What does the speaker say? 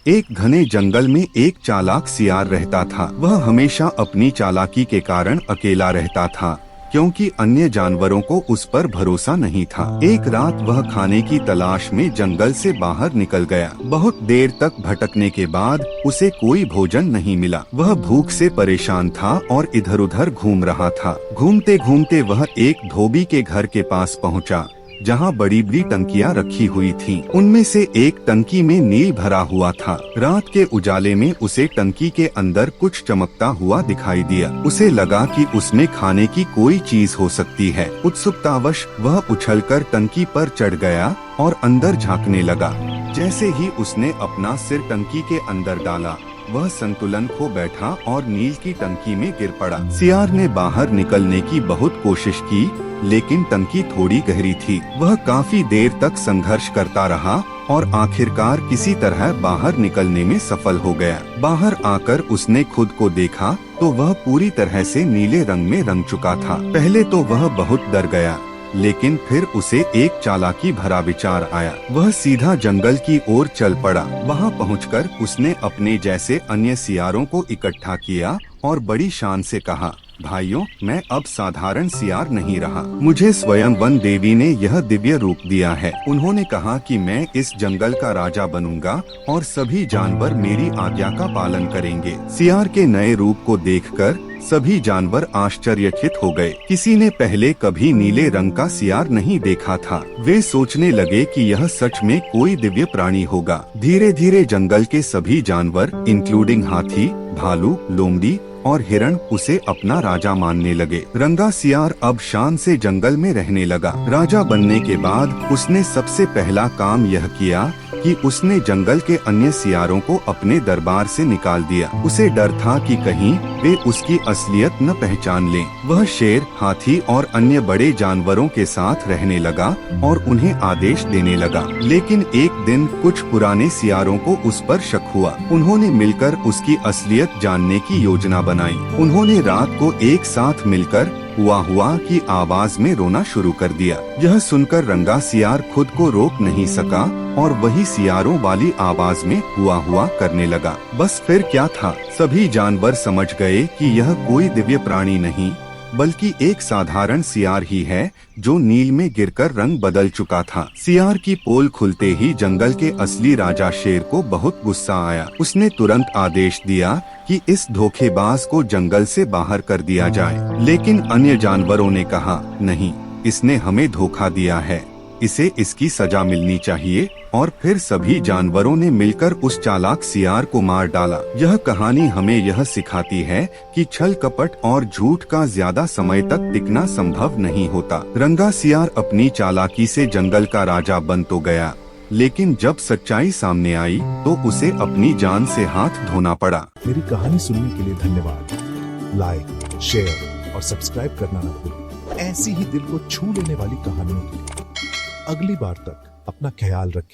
एक घने जंगल में एक चालाक सियार रहता था। वह हमेशा अपनी चालाकी के कारण अकेला रहता था, क्योंकि अन्य जानवरों को उस पर भरोसा नहीं था। एक रात वह खाने की तलाश में जंगल से बाहर निकल गया। बहुत देर तक भटकने के बाद उसे कोई भोजन नहीं मिला। वह भूख से परेशान था और इधर उधर घूम रहा था। घूमते घूमते वह एक धोबी के घर के पास पहुंचा, जहां बड़ी बड़ी टंकियां रखी हुई थीं। उनमें से एक टंकी में नील भरा हुआ था। रात के उजाले में उसे टंकी के अंदर कुछ चमकता हुआ दिखाई दिया। उसे लगा कि उसमें खाने की कोई चीज हो सकती है। उत्सुकतावश वह उछलकर टंकी पर चढ़ गया और अंदर झांकने लगा। जैसे ही उसने अपना सिर टंकी के अंदर डाला, वह संतुलन खो बैठा और नील की टंकी में गिर पड़ा। सियार ने बाहर निकलने की बहुत कोशिश की, लेकिन टंकी थोड़ी गहरी थी। वह काफी देर तक संघर्ष करता रहा और आखिरकार किसी तरह बाहर निकलने में सफल हो गया। बाहर आकर उसने खुद को देखा तो वह पूरी तरह से नीले रंग में रंग चुका था। पहले तो वह बहुत डर गया, लेकिन फिर उसे एक चालाकी भरा विचार आया। वह सीधा जंगल की ओर चल पड़ा। वहां पहुंचकर उसने अपने जैसे अन्य सियारों को इकट्ठा किया और बड़ी शान से कहा, भाइयों, मैं अब साधारण सियार नहीं रहा। मुझे स्वयं वन देवी ने यह दिव्य रूप दिया है। उन्होंने कहा कि मैं इस जंगल का राजा बनूंगा और सभी जानवर मेरी आज्ञा का पालन करेंगे। सियार के नए रूप को देखकर सभी जानवर आश्चर्यचकित हो गए। किसी ने पहले कभी नीले रंग का सियार नहीं देखा था। वे सोचने लगे कि यह सच में कोई दिव्य प्राणी होगा। धीरे धीरे जंगल के सभी जानवर, इंक्लूडिंग हाथी, भालू, लोमड़ी और हिरण, उसे अपना राजा मानने लगे। रंगा सियार अब शान से जंगल में रहने लगा। राजा बनने के बाद उसने सबसे पहला काम यह किया कि उसने जंगल के अन्य सियारों को अपने दरबार से निकाल दिया। उसे डर था कि कहीं वे उसकी असलियत न पहचान लें। वह शेर, हाथी और अन्य बड़े जानवरों के साथ रहने लगा और उन्हें आदेश देने लगा। लेकिन एक दिन कुछ पुराने सियारों को उस पर शक हुआ। उन्होंने मिलकर उसकी असलियत जानने की योजना बनाई। उन्होंने रात को एक साथ मिलकर हुआ की आवाज में रोना शुरू कर दिया। यह सुनकर रंगा सियार खुद को रोक नहीं सका और वही सियारों वाली आवाज में हुआ करने लगा। बस फिर क्या था, सभी जानवर समझ गए कि यह कोई दिव्य प्राणी नहीं, बल्कि एक साधारण सियार ही है जो नील में गिरकर रंग बदल चुका था। सियार की पोल खुलते ही जंगल के असली राजा शेर को बहुत गुस्सा आया। उसने तुरंत आदेश दिया कि इस धोखेबाज को जंगल से बाहर कर दिया जाए। लेकिन अन्य जानवरों ने कहा, नहीं, इसने हमें धोखा दिया है, इसे इसकी सजा मिलनी चाहिए। और फिर सभी जानवरों ने मिलकर उस चालाक सियार को मार डाला। यह कहानी हमें यह सिखाती है कि छल कपट और झूठ का ज्यादा समय तक टिकना संभव नहीं होता। रंगा सियार अपनी चालाकी से जंगल का राजा बन तो गया, लेकिन जब सच्चाई सामने आई तो उसे अपनी जान से हाथ धोना पड़ा। मेरी कहानी सुनने के लिए धन्यवाद। लाइक, शेयर और सब्सक्राइब करना न भूलें। ऐसी ही दिल को छू लेने वाली कहानियों के लिए अगली बार तक अपना ख्याल रखें।